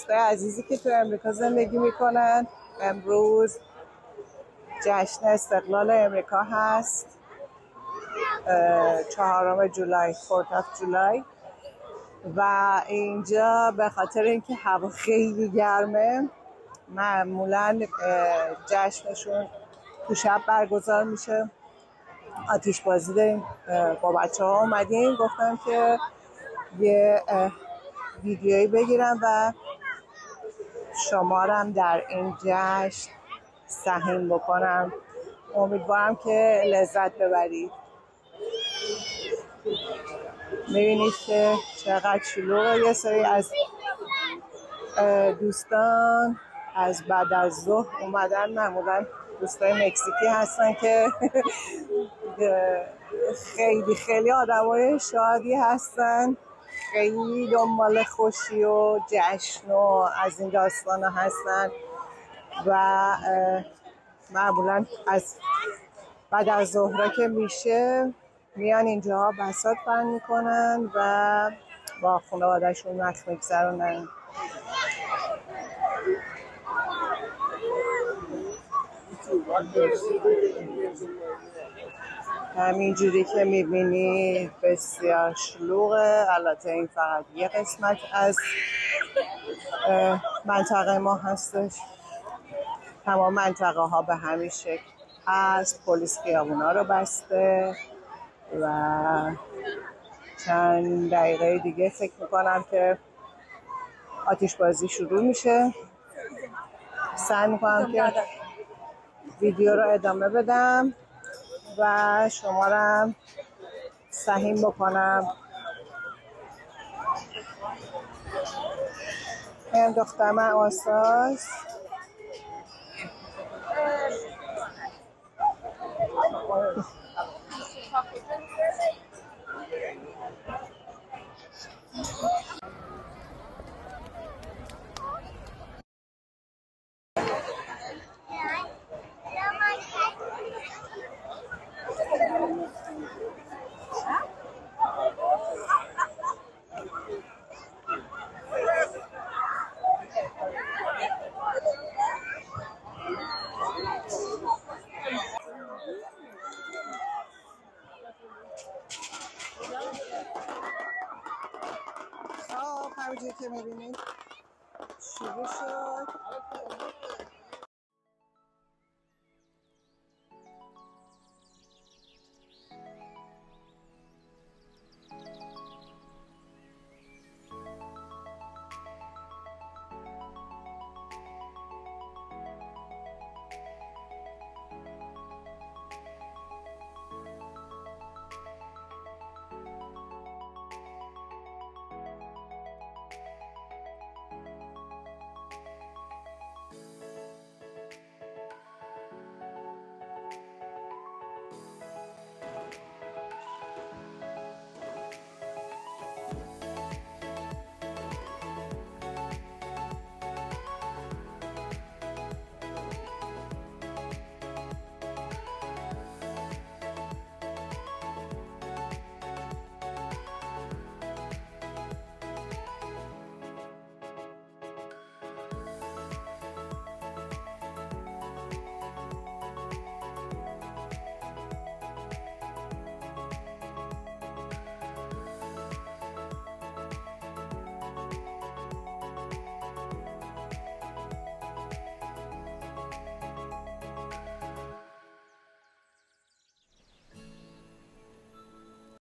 دوستای عزیزی که تو امریکا زندگی میکنن. امروز جشن استقلال امریکا هست، 4 جولای، 4 جولای. و اینجا به خاطر اینکه هوا خیلی گرمه معمولا جشنشون تو شب برگزار میشه. آتیش بازی داریم، با بچه ها اومدیم، گفتم که یه ویدیویی بگیرم و شمارم در این جشن سهیم بکنم. امیدوارم که لذت ببرید. میبینید که چقدر شلوغه. یه سری از دوستان از بعد از ظهر اومدن، معمولا دوستای مکزیکی هستن که خیلی خیلی آدمای شادی هستن، خیلی دنبال خوشی و جشن و از این داستان ها هستن و معمولا از بعد از ظهر که میشه میان اینجا بساط بند میکنن و با خانواده‌شون وقت میگذرونن. همینجوری که میبینید بسیار شلوغه. البته این فقط یه قسمت از منطقه ما هستش، تمام منطقه ها به همین شکل هست. پلیس خیابونا رو بسته و چند دقیقه دیگه فکر میکنم که آتش بازی شروع میشه. سعی میکنم که ویدیو رو ادامه بدم و شمارم سهیم بکنم. این دختر من آساس همونجوری که میبینید شروع شد.